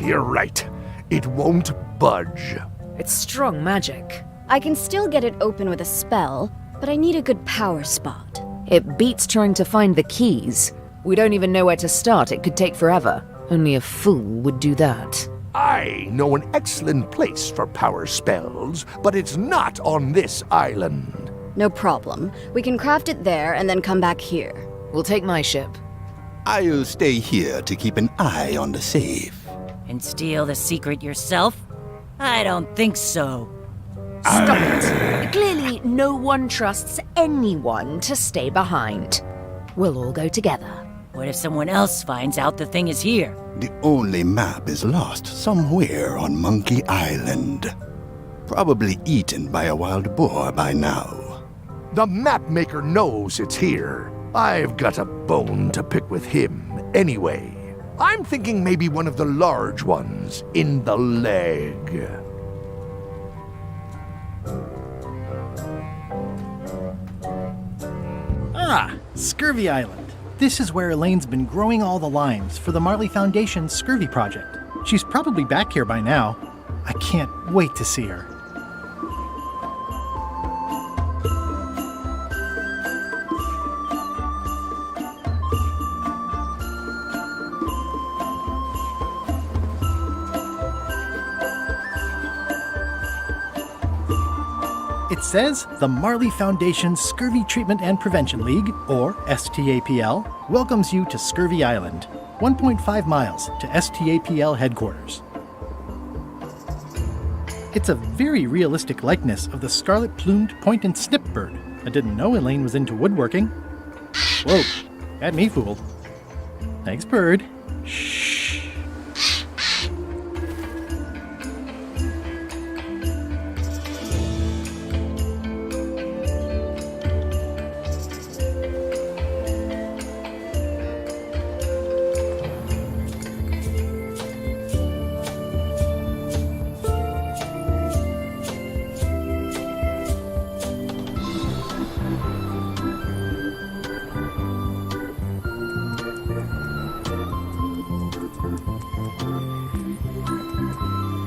You're right. It won't budge. It's strong magic. I can still get it open with a spell, but I need a good power spot. It beats trying to find the keys. We don't even know where to start. It could take forever. Only a fool would do that. I know an excellent place for power spells, but it's not on this island. No problem. We can craft it there and then come back here. We'll take my ship. I'll stay here to keep an eye on the safe. And steal the secret yourself? I don't think so. Stop it. Clearly, no one trusts anyone to stay behind. We'll all go together. What if someone else finds out the thing is here? The only map is lost somewhere on Monkey Island. Probably eaten by a wild boar by now. The map maker knows it's here. I've got a bone to pick with him anyway. I'm thinking maybe one of the large ones in the leg. Ah, Scurvy Island. This is where Elaine's been growing all the limes for the Marley Foundation's Scurvy project. She's probably back here by now. I can't wait to see her. It says the Marley Foundation's Scurvy Treatment and Prevention League, or STAPL, welcomes you to Scurvy Island, 1.5 miles to STAPL headquarters. It's a very realistic likeness of the scarlet-plumed point and snip bird. I didn't know Elaine was into woodworking. Whoa, had me fooled. Thanks, bird. Shh.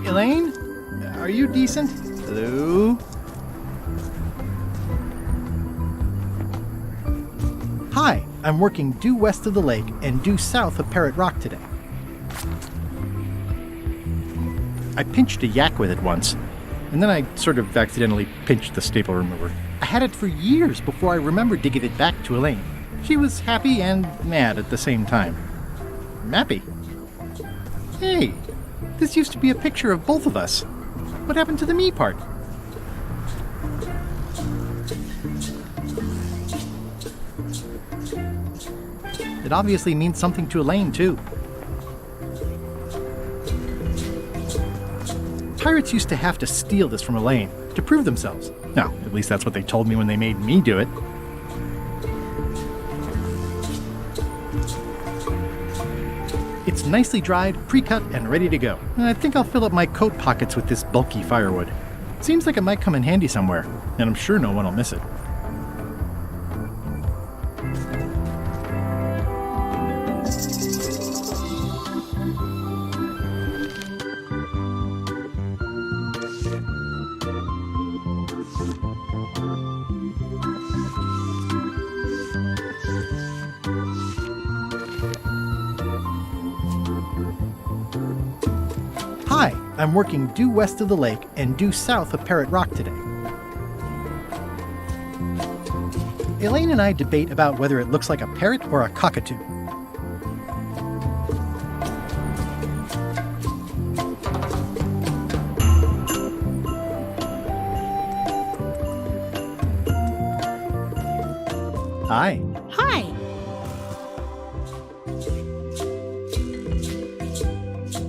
Elaine? Are you decent? Hello? Hi, I'm working due west of the lake and due south of Parrot Rock today. I pinched a yak with it once, and then I sort of accidentally pinched the staple remover. I had it for years before I remembered to give it back to Elaine. She was happy and mad at the same time. Mappy. Hey, this used to be a picture of both of us. What happened to the me part? It obviously means something to Elaine, too. Pirates used to have to steal this from Elaine to prove themselves. No, at least that's what they told me when they made me do it. It's nicely dried, pre-cut, and ready to go. I think I'll fill up my coat pockets with this bulky firewood. Seems like it might come in handy somewhere, and I'm sure no one will miss it. Hi, I'm working due west of the lake and due south of Parrot Rock today. Elaine and I debate about whether it looks like a parrot or a cockatoo. Hi. Hi.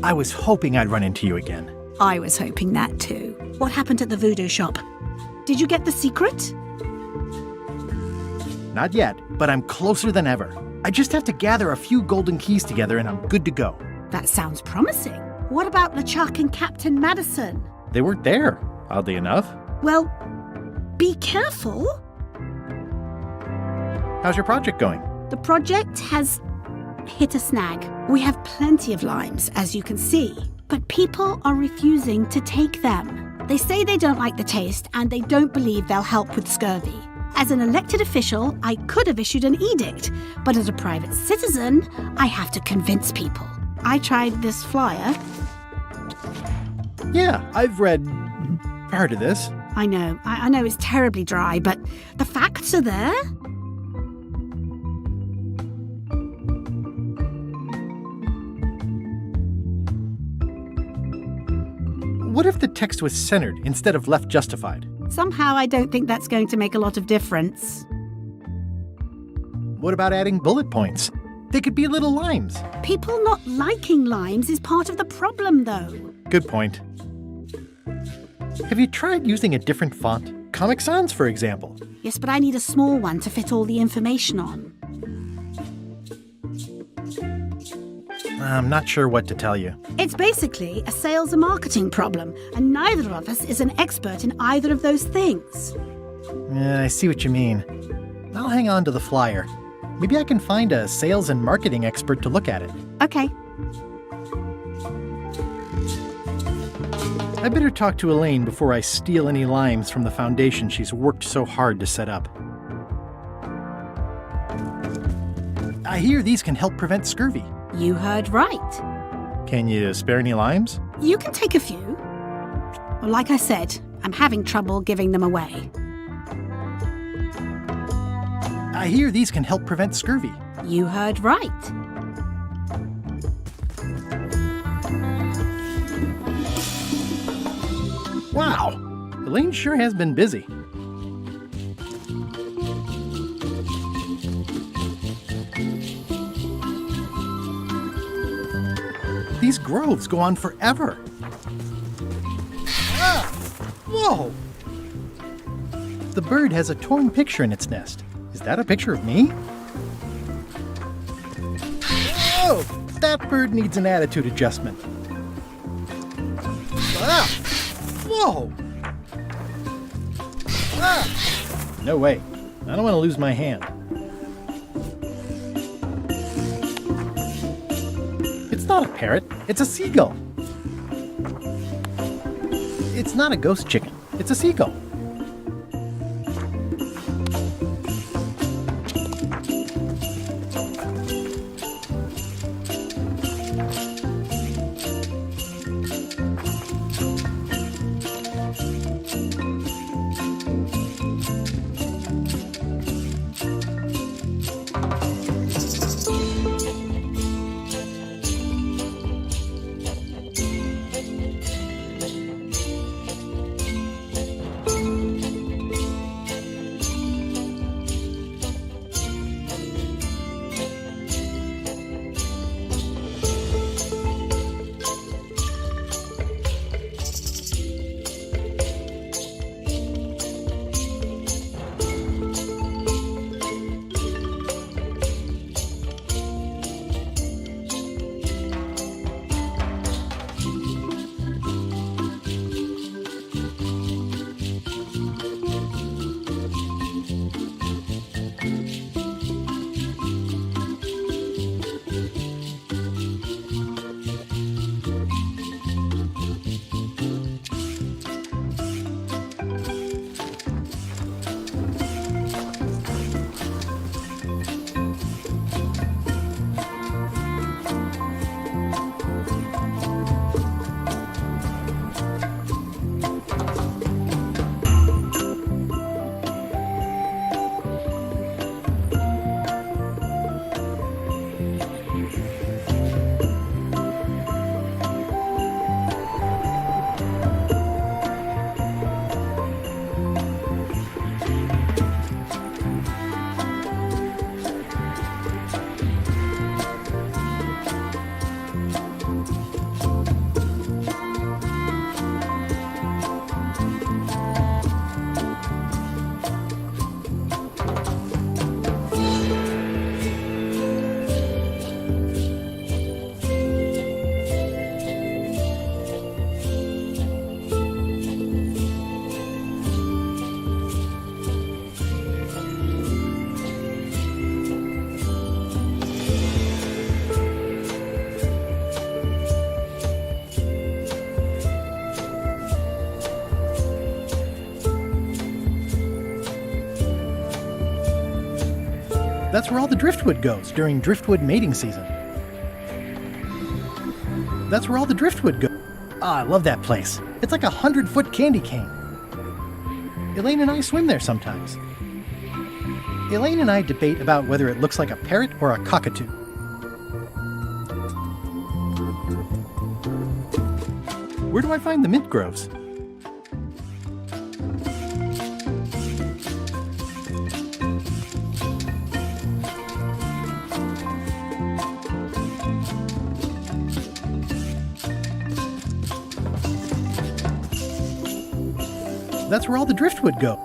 I was hoping I'd run into you again. I was hoping that too. What happened at the voodoo shop? Did you get the secret? Not yet, but I'm closer than ever. I just have to gather a few golden keys together and I'm good to go. That sounds promising. What about LeChuck and Captain Madison? They weren't there, oddly enough. Well, be careful. How's your project going? The project has hit a snag. We have plenty of limes, as you can see. But people are refusing to take them. They say they don't like the taste and they don't believe they'll help with scurvy. As an elected official, I could have issued an edict, but as a private citizen, I have to convince people. I tried this flyer. Yeah, I've read part of this. I know it's terribly dry, but the facts are there. What if the text was centered instead of left justified? Somehow I don't think that's going to make a lot of difference. What about adding bullet points? They could be little limes. People not liking limes is part of the problem, though. Good point. Have you tried using a different font? Comic Sans, for example. Yes, but I need a small one to fit all the information on. I'm not sure what to tell you. It's basically a sales and marketing problem, and neither of us is an expert in either of those things. Yeah, I see what you mean. I'll hang on to the flyer. Maybe I can find a sales and marketing expert to look at it. Okay. I better talk to Elaine before I steal any limes from the foundation she's worked so hard to set up. I hear these can help prevent scurvy. You heard right. Can you spare any limes? You can take a few. Well, like I said, I'm having trouble giving them away. I hear these can help prevent scurvy. You heard right. Wow, Elaine sure has been busy. These groves go on forever. Ah! Whoa! The bird has a torn picture in its nest. Is that a picture of me? Oh, that bird needs an attitude adjustment. Ah! Whoa! Ah! No way. I don't want to lose my hand. It's not a parrot. It's a seagull. It's not a ghost chicken. It's a seagull. That's where all the driftwood goes during driftwood mating season. That's where all the driftwood goes. Ah, I love that place. It's like a 100-foot candy cane. Elaine and I swim there sometimes. Elaine and I debate about whether it looks like a parrot or a cockatoo. Where do I find the mint groves? That's where all the driftwood go.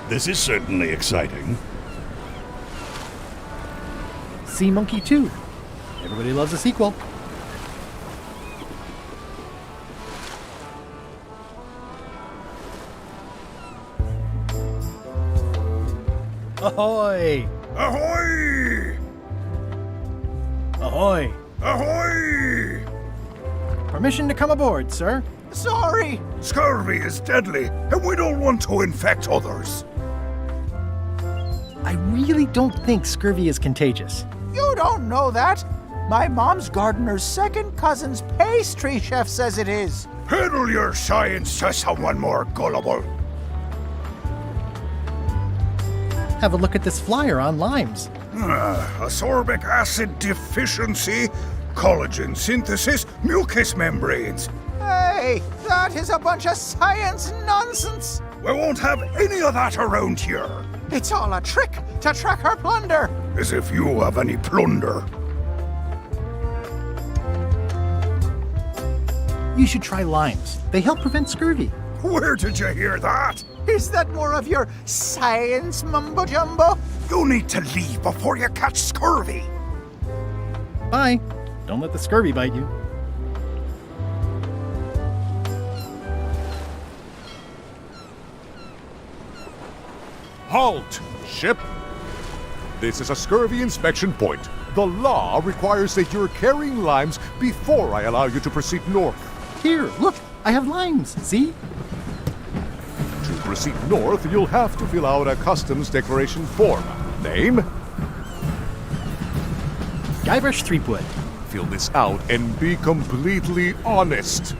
This is certainly exciting. Sea Monkey 2. Everybody loves a sequel. Ahoy! Ahoy! Ahoy! Ahoy! Permission to come aboard, sir. Sorry! Scurvy is deadly, and we don't want to infect others. I really don't think scurvy is contagious. You don't know that. My mom's gardener's second cousin's pastry chef says it is. Peddle your science to someone more gullible. Have a look at this flyer on limes. Ascorbic acid deficiency, collagen synthesis, mucous membranes. Hey, that is a bunch of science nonsense. We won't have any of that around here. It's all a trick to track our plunder. As if you have any plunder. You should try limes. They help prevent scurvy. Where did you hear that? Is that more of your science mumbo-jumbo? You need to leave before you catch scurvy. Bye. Don't let the scurvy bite you. Halt! Ship! This is a scurvy inspection point. The law requires that you're carrying limes before I allow you to proceed north. Here, look, I have limes, see? To proceed north, you'll have to fill out a customs declaration form. Name? Guybrush Threepwood. Fill this out and be completely honest.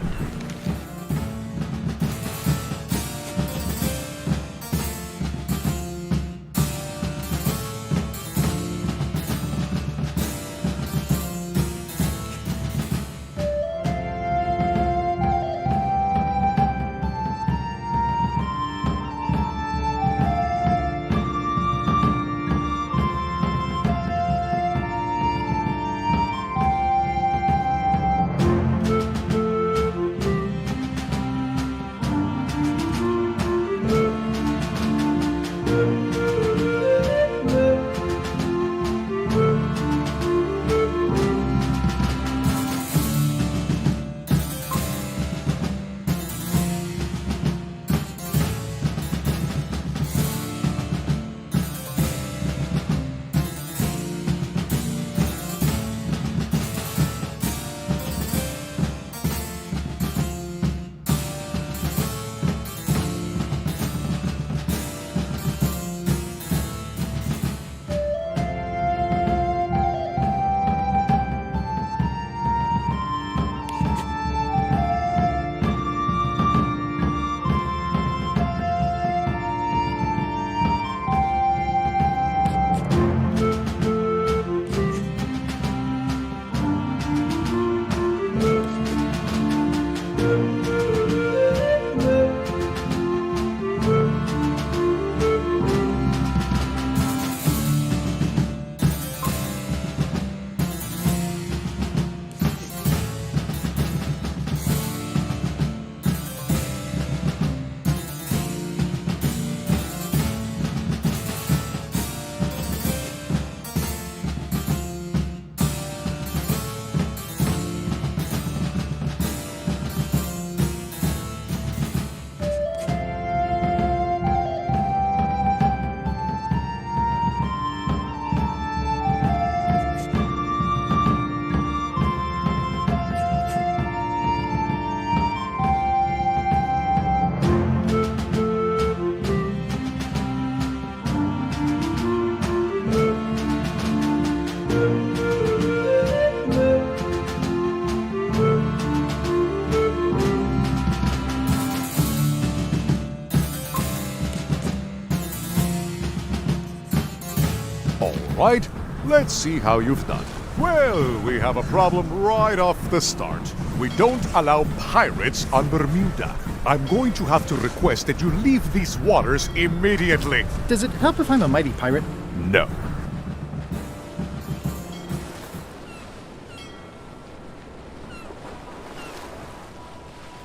All right, let's see how you've done. Well, we have a problem right off the start. We don't allow pirates on Bermuda. I'm going to have to request that you leave these waters immediately. Does it help if I'm a mighty pirate? No.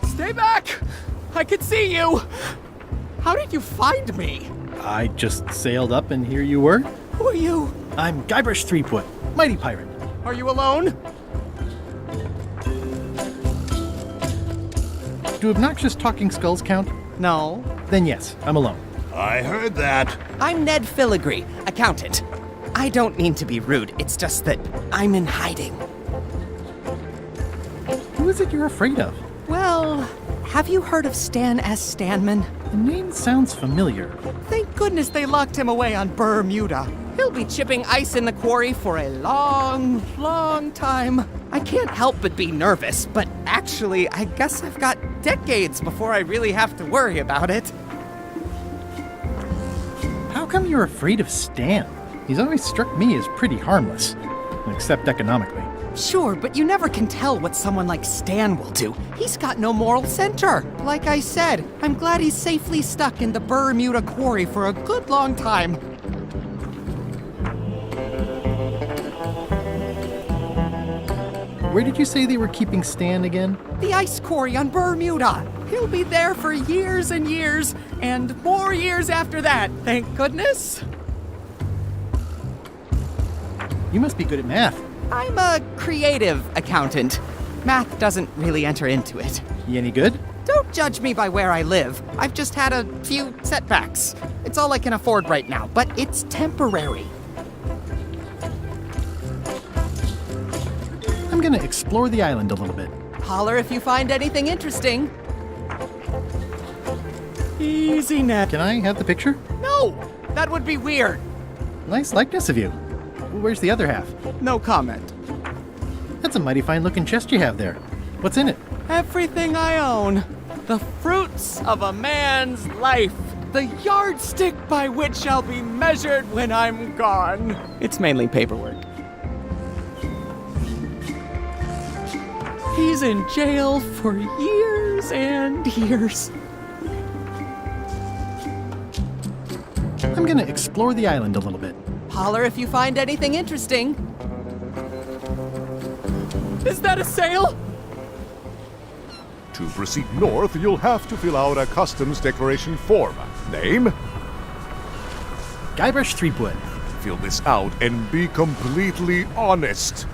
Stay back! I can see you! How did you find me? I just sailed up and here you were. Who are you? I'm Guybrush Threepwood, mighty pirate. Are you alone? Do obnoxious talking skulls count? No. Then yes, I'm alone. I heard that. I'm Ned Filigree, accountant. I don't mean to be rude, it's just that I'm in hiding. Who is it you're afraid of? Well, have you heard of Stan S. Stanman? The name sounds familiar. Thank goodness they locked him away on Bermuda. He'll be chipping ice in the quarry for a long, long time. I can't help but be nervous, but actually, I guess I've got decades before I really have to worry about it. How come you're afraid of Stan? He's always struck me as pretty harmless, except economically. Sure, but you never can tell what someone like Stan will do. He's got no moral center. Like I said, I'm glad he's safely stuck in the Bermuda quarry for a good long time. Where did you say they were keeping Stan again? The ice quarry on Bermuda. He'll be there for years and years, and more years after that, thank goodness. You must be good at math. I'm a creative accountant. Math doesn't really enter into it. You any good? Don't judge me by where I live. I've just had a few setbacks. It's all I can afford right now, but it's temporary. I'm gonna explore the island a little bit. Holler if you find anything interesting. Easy, Ned. Can I have the picture? No! That would be weird. Nice likeness of you. Where's the other half? No comment. That's a mighty fine looking chest you have there. What's in it? Everything I own. The fruits of a man's life. The yardstick by which I'll be measured when I'm gone. It's mainly paperwork. He's in jail for years and years. I'm gonna explore the island a little bit. Holler if you find anything interesting. Is that a sail? To proceed north, you'll have to fill out a customs declaration form. Name? Guybrush Threepwood. Fill this out and be completely honest.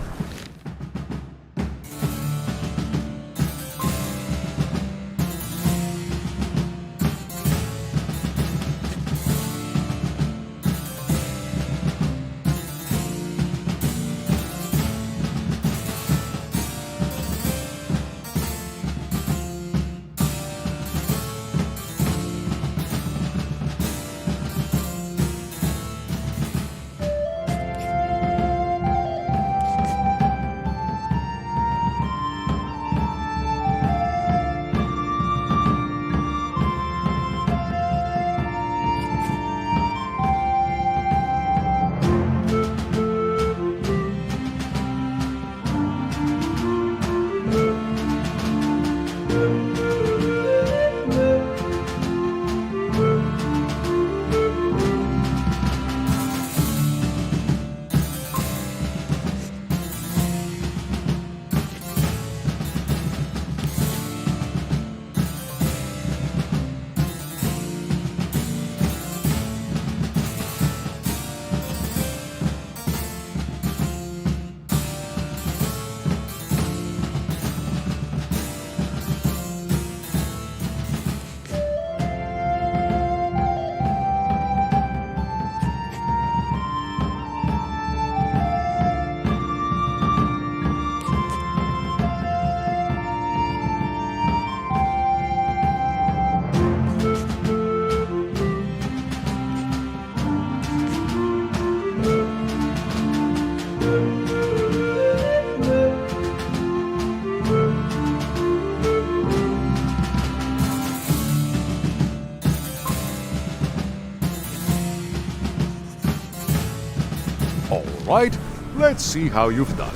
All right, let's see how you've done.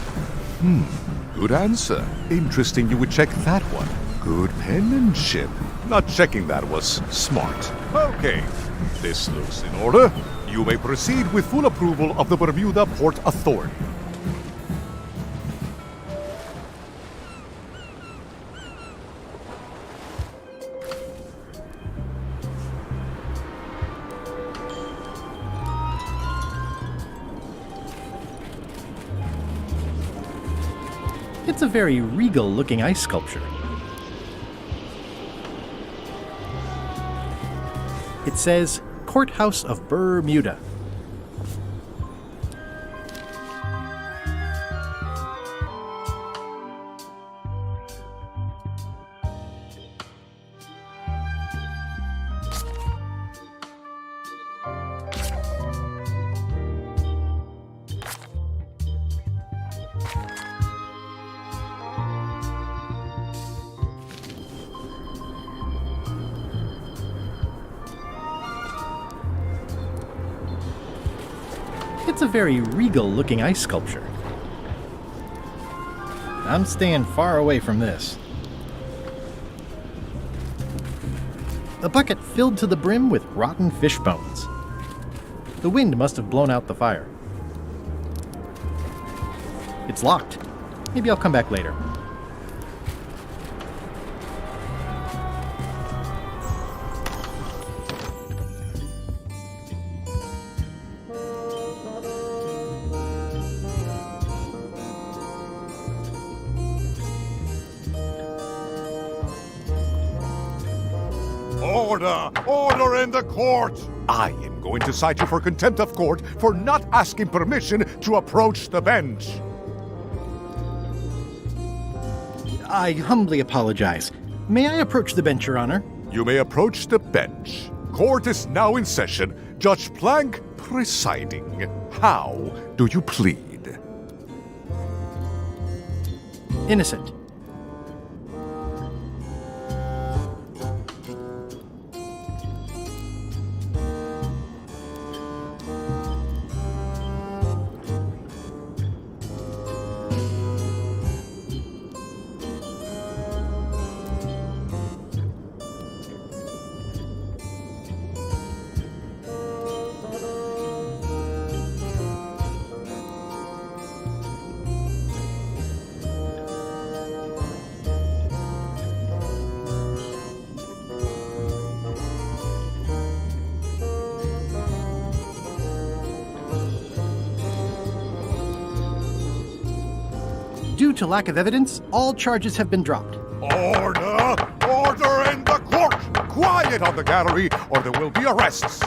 Good answer. Interesting you would check that one. Good penmanship. Not checking that was smart. Okay, this looks in order. You may proceed with full approval of the Bermuda Port Authority. It's a very regal-looking ice sculpture. It says, Courthouse of Bermuda. It's a very regal-looking ice sculpture. I'm staying far away from this. A bucket filled to the brim with rotten fish bones. The wind must have blown out the fire. It's locked. Maybe I'll come back later. Order! Order in the court! I am going to cite you for contempt of court for not asking permission to approach the bench. I humbly apologize. May I approach the bench, Your Honor? You may approach the bench. Court is now in session. Judge Plank presiding. How do you plead? Innocent. Due to lack of evidence, all charges have been dropped. Order! Order in the court! Quiet on the gallery, or there will be arrests!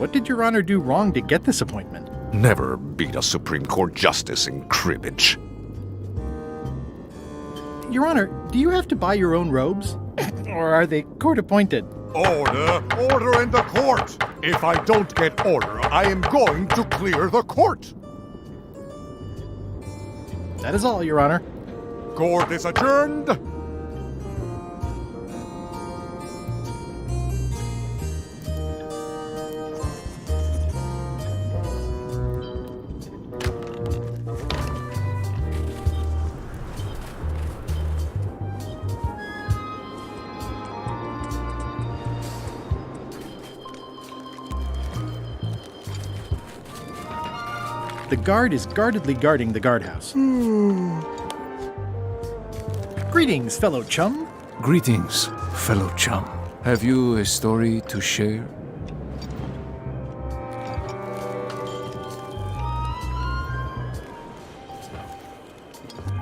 What did Your Honor do wrong to get this appointment? Never beat a Supreme Court justice in cribbage. Your Honor, do you have to buy your own robes? Or are they court-appointed? Order! Order in the court! If I don't get order, I am going to clear the court! That is all, Your Honor. Court is adjourned! The guard is guardedly guarding the guardhouse. Greetings, fellow chum. Greetings, fellow chum. Have you a story to share?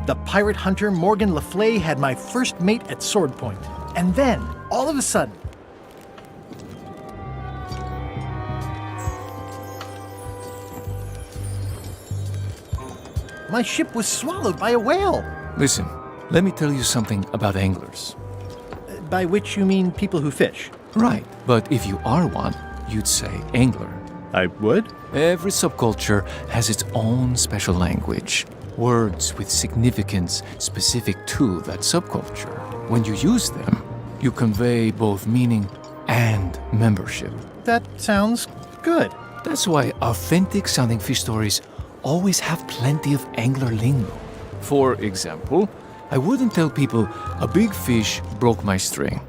The pirate hunter Morgan Le Fay had my first mate at sword point. And then, all of a sudden, my ship was swallowed by a whale. Listen, let me tell you something about anglers. By which you mean people who fish? Right, but if you are one, you'd say angler. I would? Every subculture has its own special language. Words with significance specific to that subculture. When you use them, you convey both meaning and membership. That sounds good. That's why authentic sounding fish stories always have plenty of angler lingo. For example, I wouldn't tell people a big fish broke my string.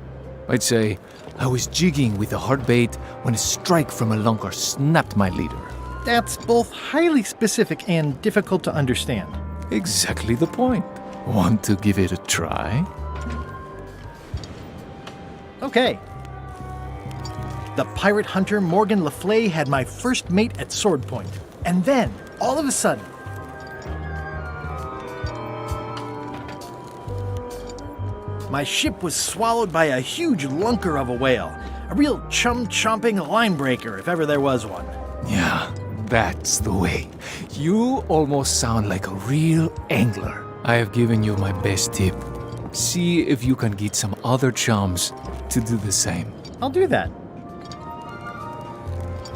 I'd say I was jigging with a hard bait when a strike from a lunker snapped my leader. That's both highly specific and difficult to understand. Exactly the point. Want to give it a try? Okay. The pirate hunter Morgan Le Fay had my first mate at sword point. And then, all of a sudden, my ship was swallowed by a huge lunker of a whale. A real chum-chomping line breaker, if ever there was one. Yeah, that's the way. You almost sound like a real angler. I have given you my best tip. See if you can get some other chums to do the same. I'll do that.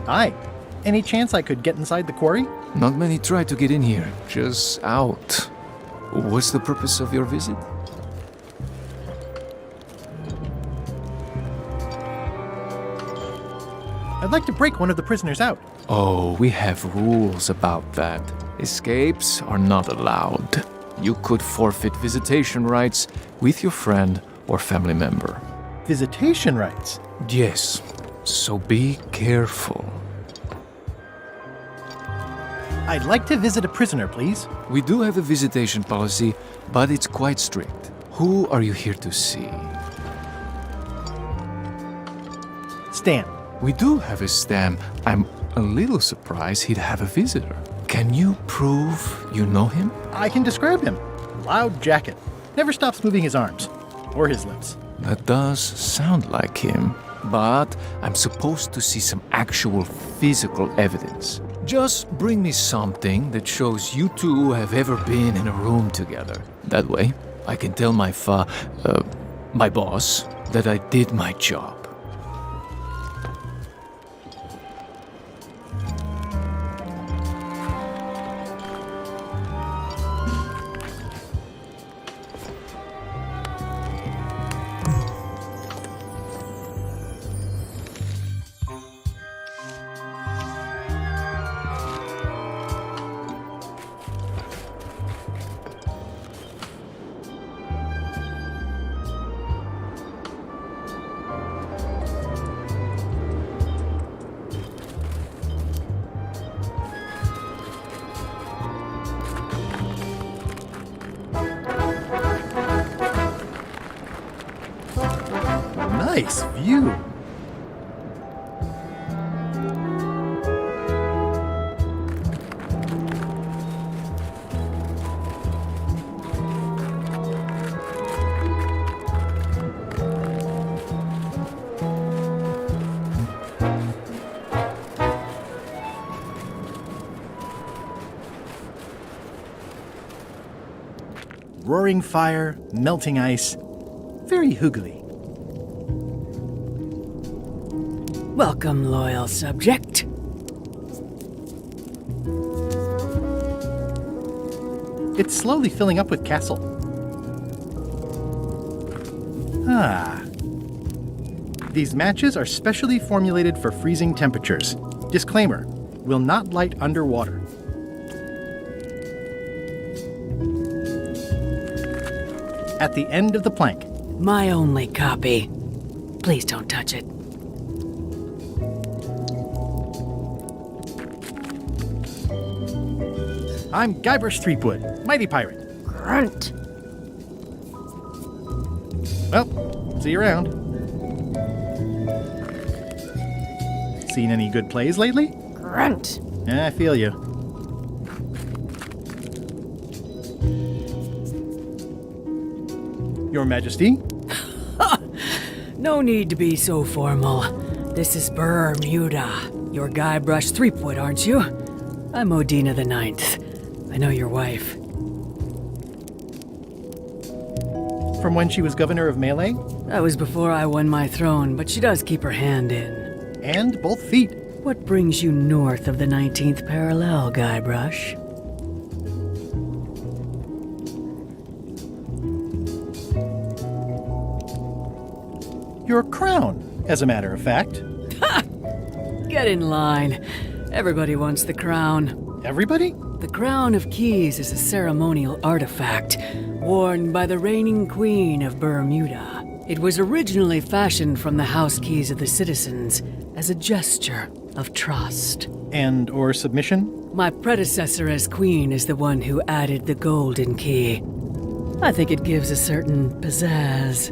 Hi. Any chance I could get inside the quarry? Not many try to get in here, just out. What's the purpose of your visit? I'd like to break one of the prisoners out. Oh, we have rules about that. Escapes are not allowed. You could forfeit visitation rights with your friend or family member. Visitation rights? Yes, so be careful. I'd like to visit a prisoner, please. We do have a visitation policy, but it's quite strict. Who are you here to see? Stan. We do have a Stan. I'm a little surprised he'd have a visitor. Can you prove you know him? I can describe him. Loud jacket. Never stops moving his arms. Or his lips. That does sound like him. But I'm supposed to see some actual physical evidence. Just bring me something that shows you two have ever been in a room together. That way, I can tell my boss that I did my job. Nice view. roaring fire, melting ice. Very hoogly. Welcome, loyal subject. It's slowly filling up with castle. These matches are specially formulated for freezing temperatures. Disclaimer, will not light underwater. At the end of the plank. My only copy. Please don't touch it. I'm Guybrush Threepwood, Mighty Pirate. Grunt. Well, see you around. Seen any good plays lately? Grunt. I feel you. Your Majesty? No need to be so formal. This is Bermuda. You're Guybrush Threepwood, aren't you? I'm Odina the Ninth. I know your wife. From when she was governor of Melee? That was before I won my throne, but she does keep her hand in. And both feet. What brings you north of the 19th parallel, Guybrush? Your crown, as a matter of fact. Get in line. Everybody wants the crown. Everybody? The Crown of Keys is a ceremonial artifact worn by the reigning queen of Bermuda. It was originally fashioned from the house keys of the citizens as a gesture of trust. And or submission? My predecessor as queen is the one who added the golden key. I think it gives a certain pizzazz.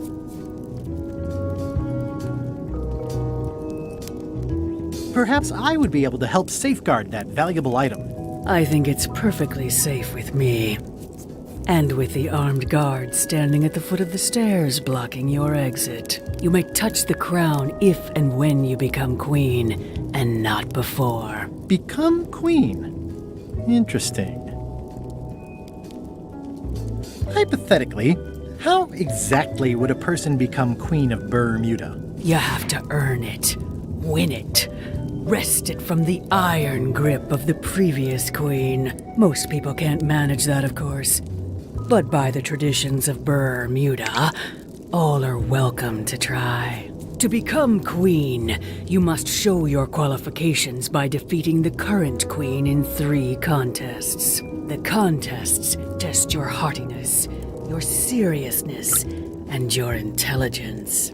Perhaps I would be able to help safeguard that valuable item. I think it's perfectly safe with me. And with the armed guard standing at the foot of the stairs blocking your exit. You may touch the crown if and when you become queen, and not before. Become queen? Interesting. Hypothetically, how exactly would a person become queen of Bermuda? You have to earn it, win it, wrest it from the iron grip of the previous queen. Most people can't manage that, of course. But by the traditions of Bermuda, all are welcome to try. To become queen, you must show your qualifications by defeating the current queen in 3 contests. The contests test your heartiness, your seriousness, and your intelligence.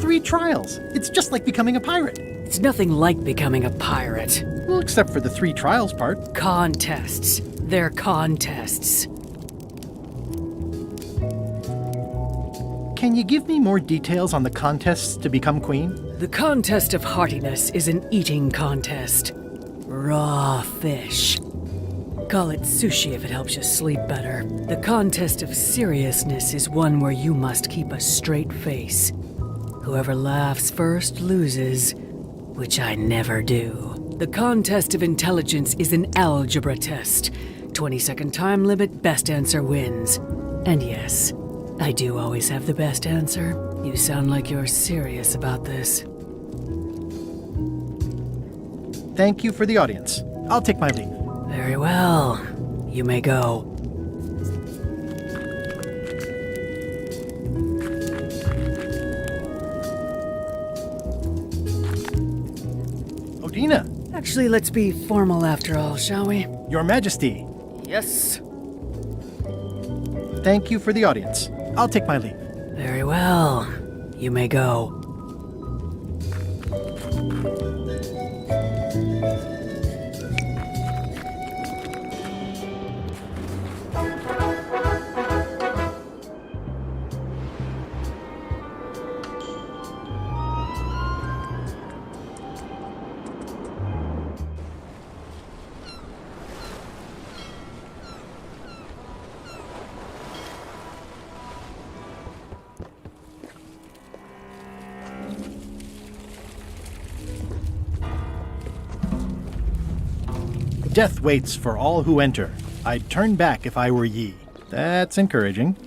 Three trials. It's just like becoming a pirate. It's nothing like becoming a pirate. Well, except for the 3 trials part. Contests. They're contests. Can you give me more details on the contests to become queen? The contest of heartiness is an eating contest. Raw fish. Call it sushi if it helps you sleep better. The contest of seriousness is one where you must keep a straight face. Whoever laughs first loses, which I never do. The contest of intelligence is an algebra test. 20-second time limit, best answer wins. And yes, I do always have the best answer. You sound like you're serious about this. Thank you for the audience. I'll take my leave. Very well. You may go. Odina! Actually, let's be formal after all, shall we? Your Majesty! Yes. Thank you for the audience. I'll take my leave. Very well. You may go. Death waits for all who enter. I'd turn back if I were ye. That's encouraging.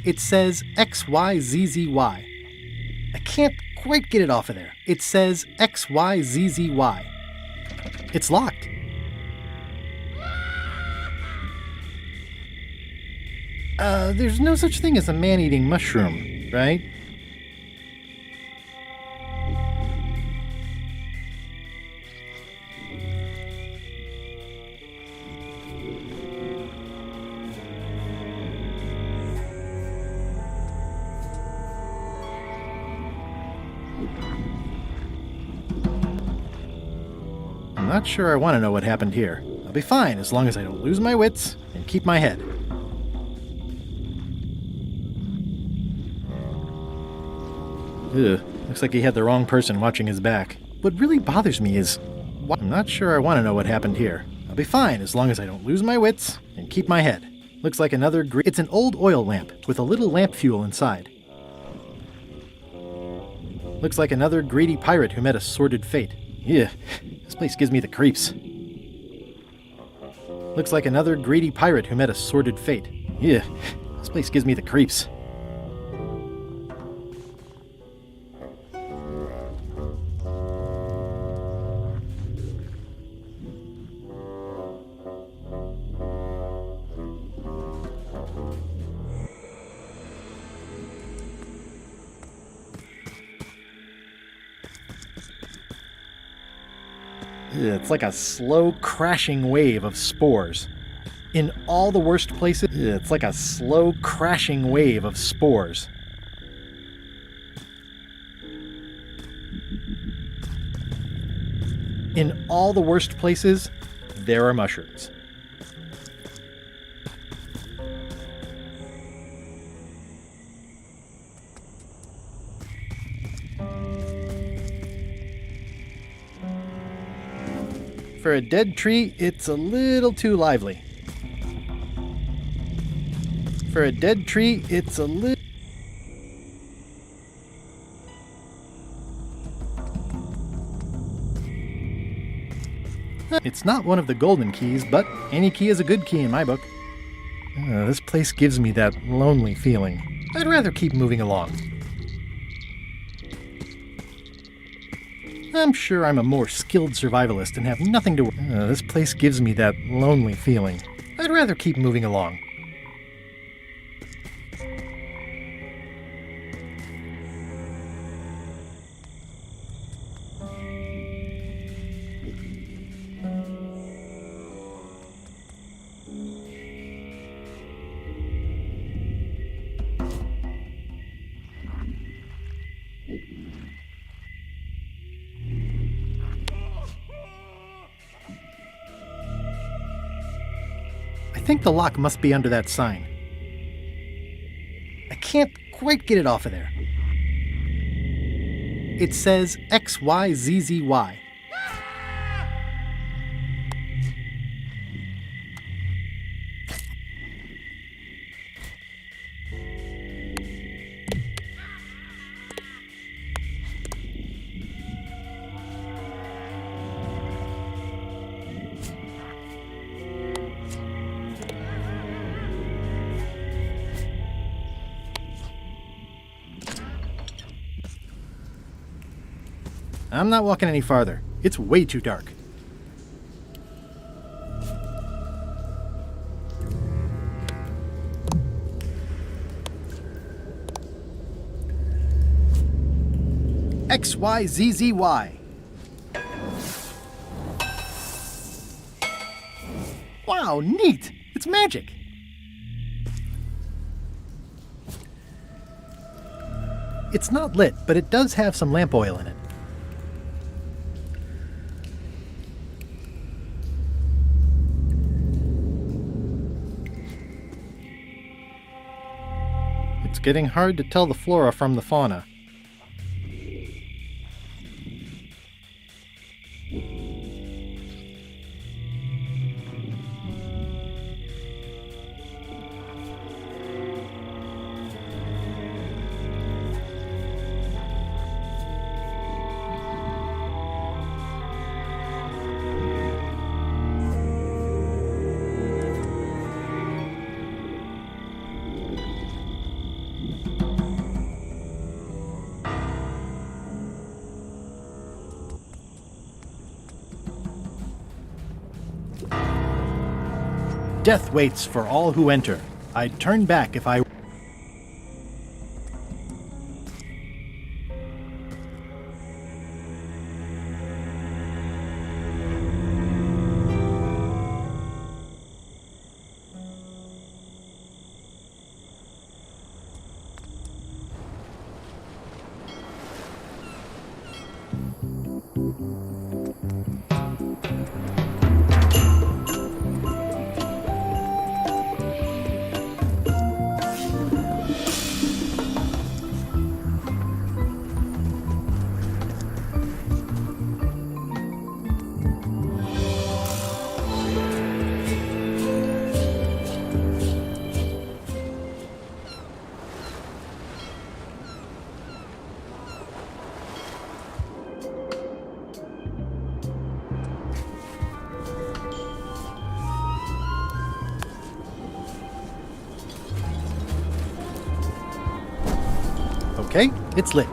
It says XYZZY. I can't quite get it off of there. It says XYZZY. It's locked. There's no such thing as a man-eating mushroom, right? I'm not sure I want to know what happened here. I'll be fine as long as I don't lose my wits and keep my head. Ugh, looks like he had the wrong person watching his back. What really bothers me is... I'm not sure I want to know what happened here. I'll be fine as long as I don't lose my wits and keep my head. Looks like another It's an old oil lamp with a little lamp fuel inside. Looks like another greedy pirate who met a sordid fate. Yeah, this place gives me the creeps. Looks like another greedy pirate who met a sordid fate. Yeah, this place gives me the creeps. It's like a slow crashing wave of spores. In all the worst places, it's like a slow crashing wave of spores. In all the worst places, there are mushrooms. For a dead tree, it's a little too lively. For a dead tree, it's a little... It's not one of the golden keys, but any key is a good key in my book. This place gives me that lonely feeling. I'd rather keep moving along. I'm sure I'm a more skilled survivalist and have nothing to... this place gives me that lonely feeling. I'd rather keep moving along. I think the lock must be under that sign. I can't quite get it off of there. It says XYZZY. I'm not walking any farther. It's way too dark. XYZZY. Wow, neat! It's magic! It's not lit, but it does have some lamp oil in it. It's getting hard to tell the flora from the fauna. Death waits for all who enter. I'd turn back if I... Okay, it's lit.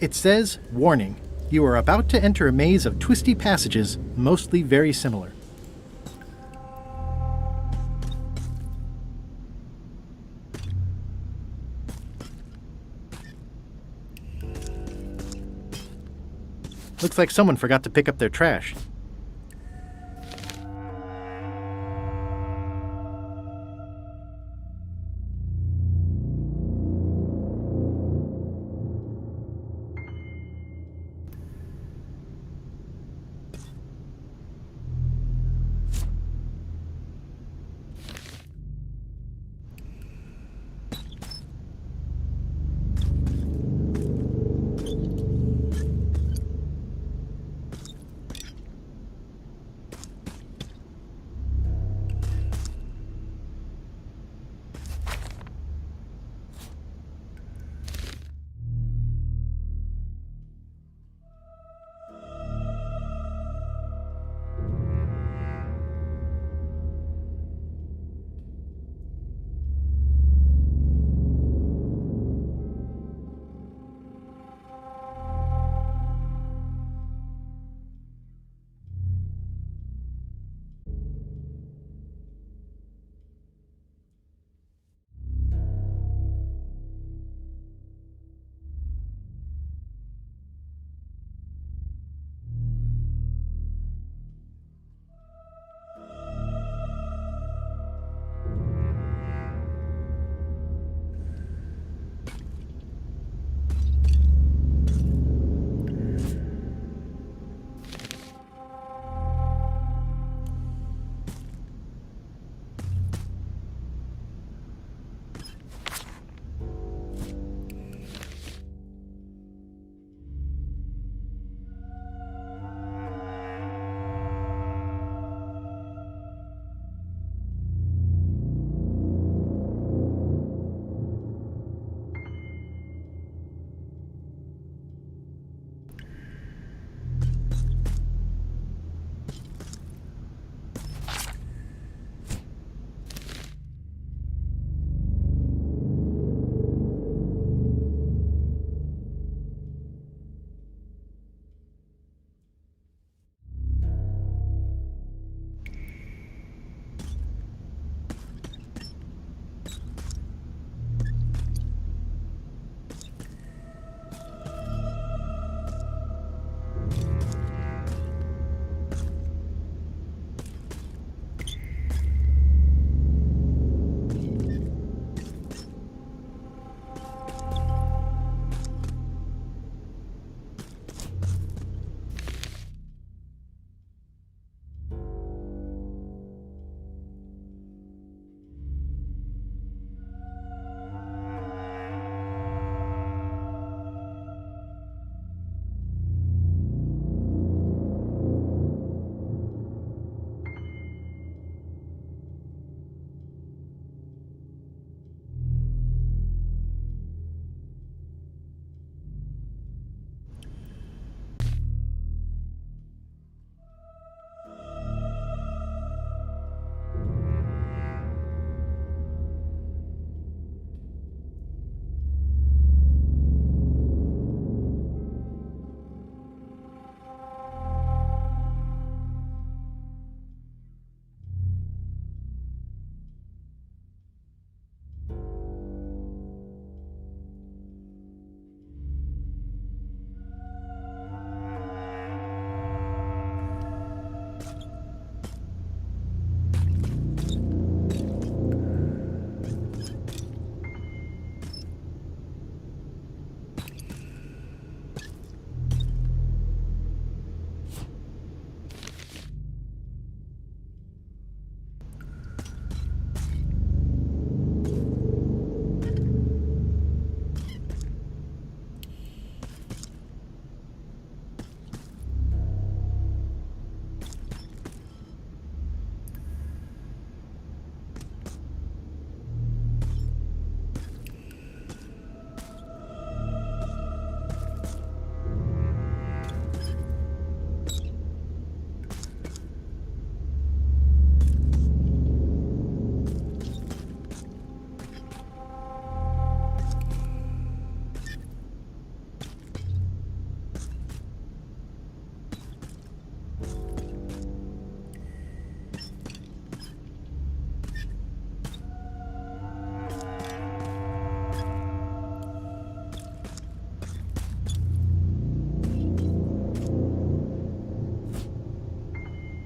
It says, warning, you are about to enter a maze of twisty passages, mostly very similar. Looks like someone forgot to pick up their trash.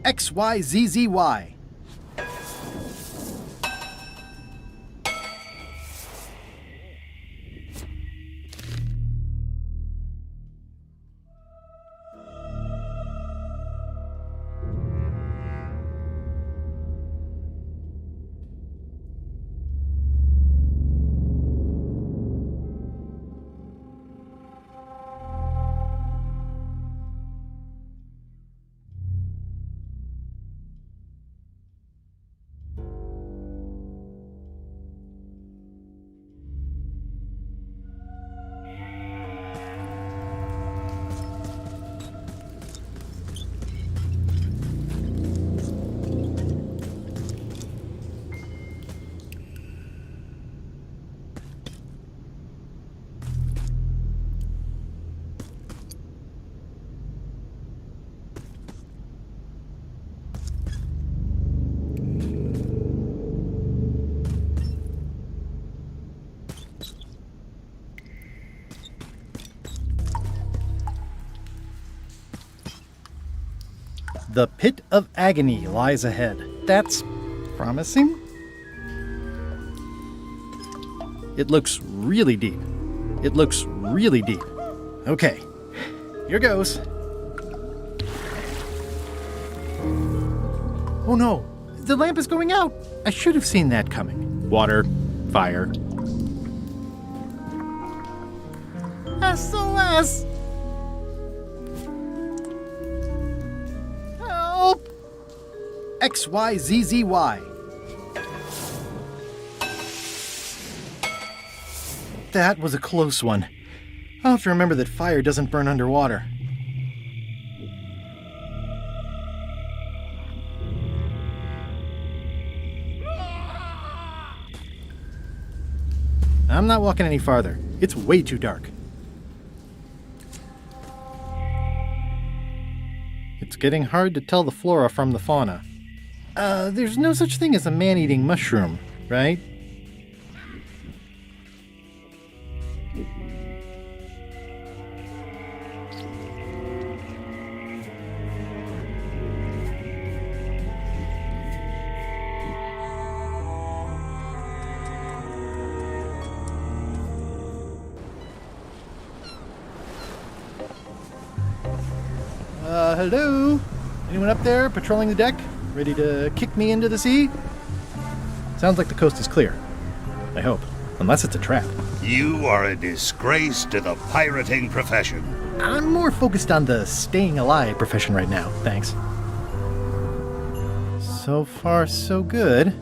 XYZZY. The pit of agony lies ahead. That's promising. It looks really deep. It looks really deep. Okay, here goes. Oh no, the lamp is going out. I should have seen that coming. Water, fire. SOS! Help! XYZZY. That was a close one. I'll have to remember that fire doesn't burn underwater. I'm not walking any farther. It's way too dark. It's getting hard to tell the flora from the fauna. There's no such thing as a man-eating mushroom, right? Hello? Anyone up there patrolling the deck? Ready to kick me into the sea? Sounds like the coast is clear. I hope. Unless it's a trap. You are a disgrace to the pirating profession. I'm more focused on the staying alive profession right now, thanks. So far, so good.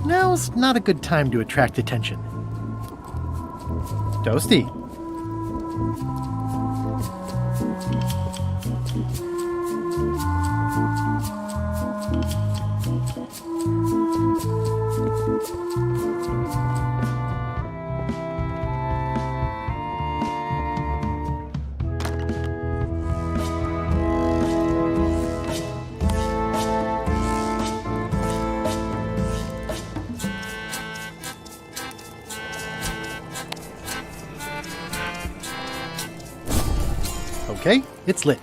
Now's not a good time to attract attention. Toasty. Okay, it's lit.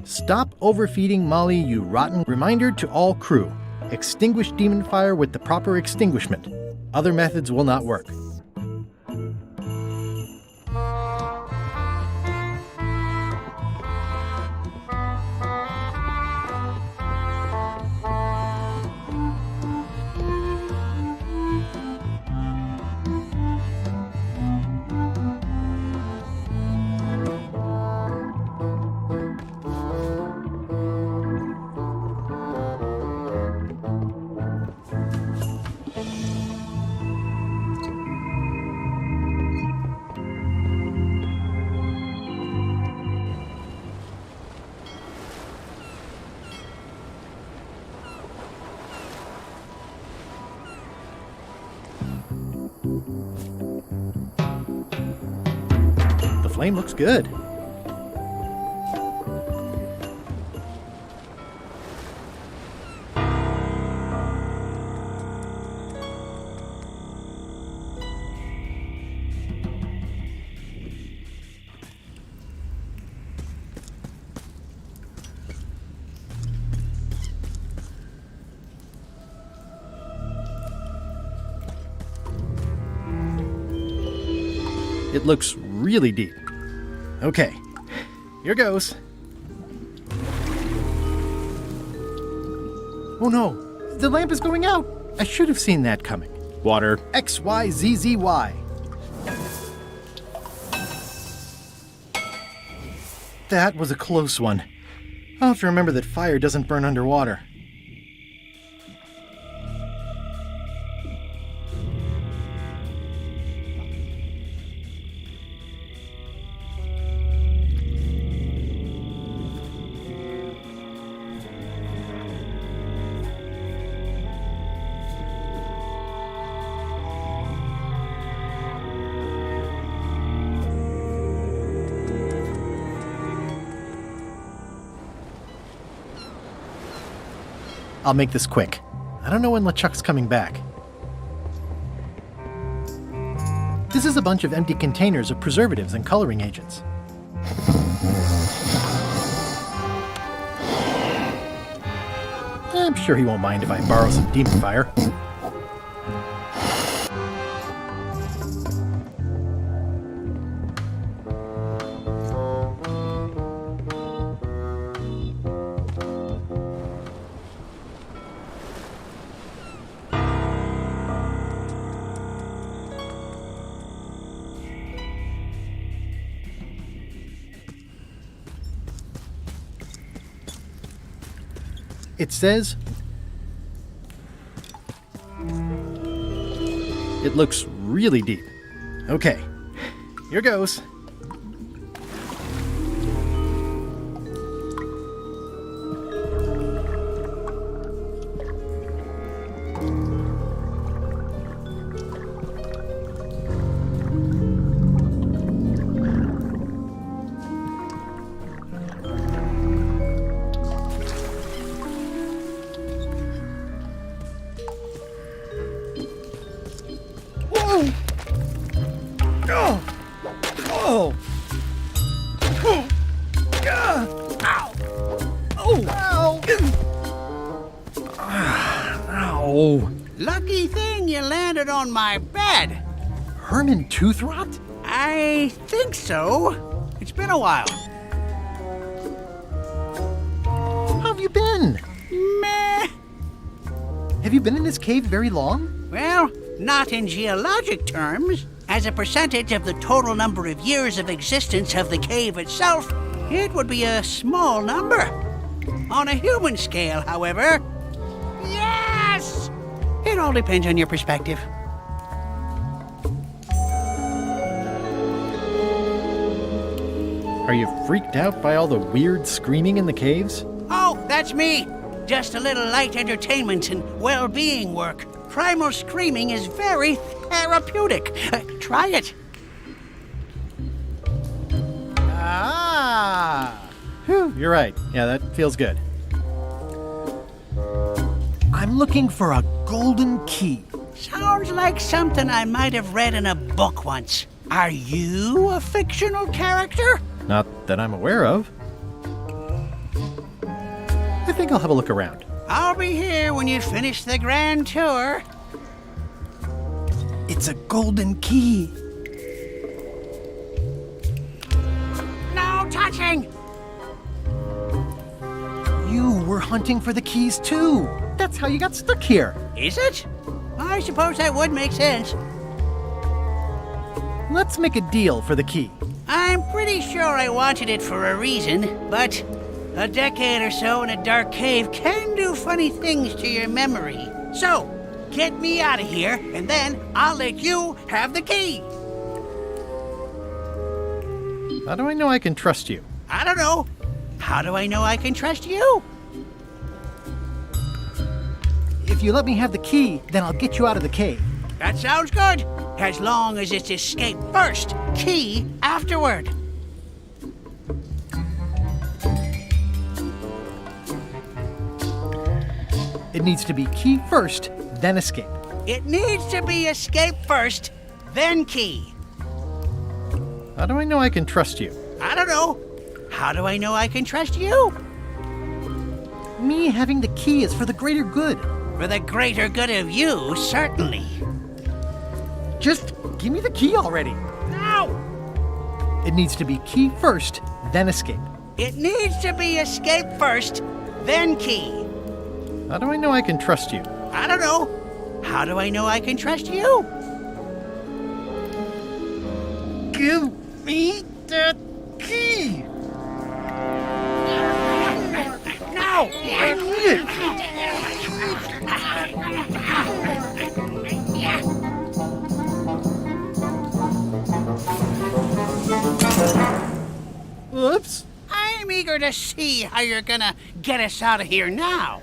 Stop overfeeding Molly, you rotten. Reminder to all crew. Extinguish demon fire with the proper extinguishment. Other methods will not work. flame looks good. It looks really deep. Okay, here goes. Oh no, the lamp is going out. I should have seen that coming. Water, XYZZY. That was a close one. I'll have to remember that fire doesn't burn underwater. I'll make this quick. I don't know when LeChuck's coming back. This is a bunch of empty containers of preservatives and coloring agents. I'm sure he won't mind if I borrow some demon fire. It says, it looks really deep. Okay, here goes. Lucky thing you landed on my bed. Herman tooth rot? I think so. It's been a while. How have you been? Meh. Have you been in this cave very long? Well, not in geologic terms. As a percentage of the total number of years of existence of the cave itself, it would be a small number. On a human scale, however, yes! It all depends on your perspective. Are you freaked out by all the weird screaming in the caves? Oh, that's me. Just a little light entertainment and well-being work. Primal screaming is very therapeutic. Try it. Ah! Whew, you're right. Yeah, that feels good. I'm looking for a golden key. Sounds like something I might have read in a book once. Are you a fictional character? Not that I'm aware of. I think I'll have a look around. I'll be here when you finish the grand tour. It's a golden key. No touching! You were hunting for the keys too. That's how you got stuck here. Is it? I suppose that would make sense. Let's make a deal for the key. I'm pretty sure I wanted it for a reason, but a decade or so in a dark cave can do funny things to your memory. So, get me out of here, and then I'll let you have the key. How do I know I can trust you? I don't know. How do I know I can trust you? If you let me have the key, then I'll get you out of the cave. That sounds good. As long as it's escape first, key afterward. It needs to be key first, then escape. It needs to be escape first, then key. How do I know I can trust you? I don't know. How do I know I can trust you? Me having the key is for the greater good. For the greater good of you, certainly. Just give me the key already. No! It needs to be key first, then escape. It needs to be escape first, then key. How do I know I can trust you? I don't know. How do I know I can trust you? Give me the key! No! I need it! Oops. I'm eager to see how you're gonna get us out of here now.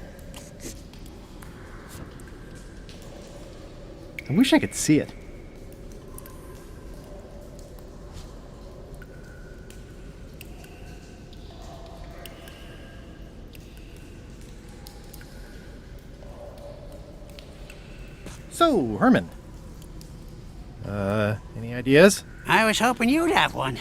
I wish I could see it. So, Herman. Any ideas? I was hoping you'd have one.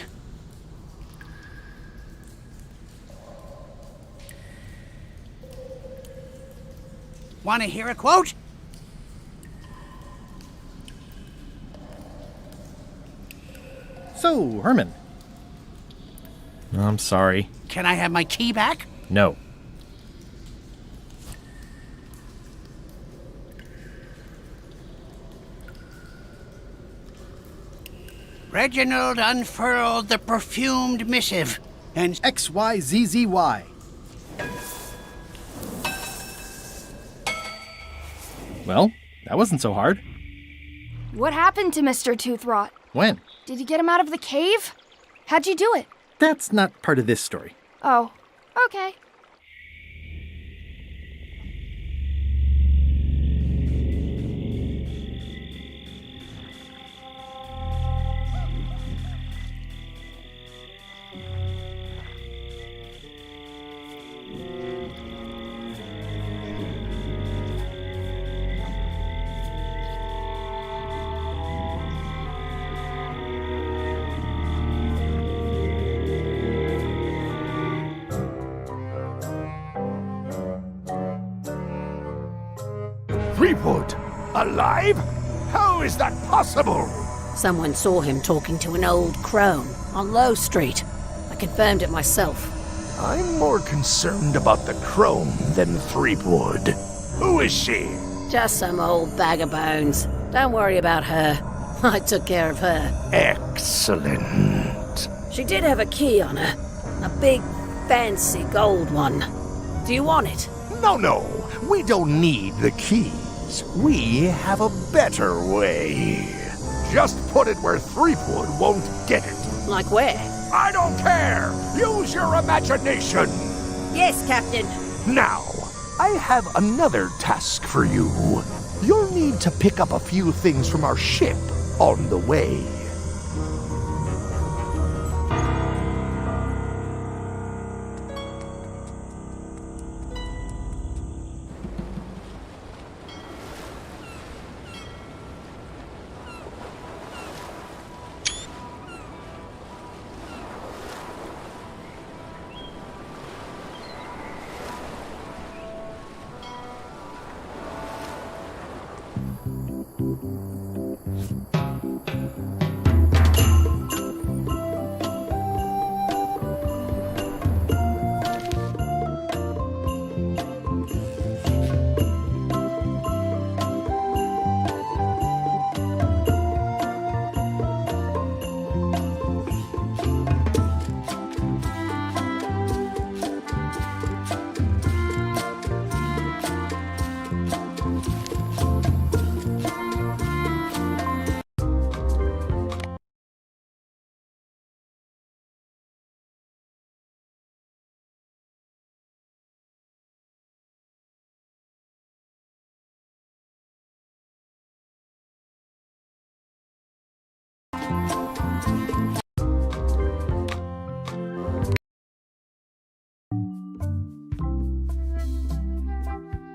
Want to hear a quote? So, Herman. I'm sorry. Can I have my key back? No. Reginald unfurled the perfumed missive and XYZZY. Well, that wasn't so hard. What happened to Mr. Toothrot? When? Did you get him out of the cave? How'd you do it? That's not part of this story. Oh, okay. Threepwood? Alive? How is that possible? Someone saw him talking to an old crone on Low Street. I confirmed it myself. I'm more concerned about the crone than Threepwood. Who is she? Just some old bag of bones. Don't worry about her. I took care of her. Excellent. She did have a key on her. A big, fancy gold one. Do you want it? No. We don't need the keys. We have a better way. Just put it where Threepwood won't get it. Like where? I don't care. Use your imagination. Yes, Captain. Now, I have another task for you. You'll need to pick up a few things from our ship on the way.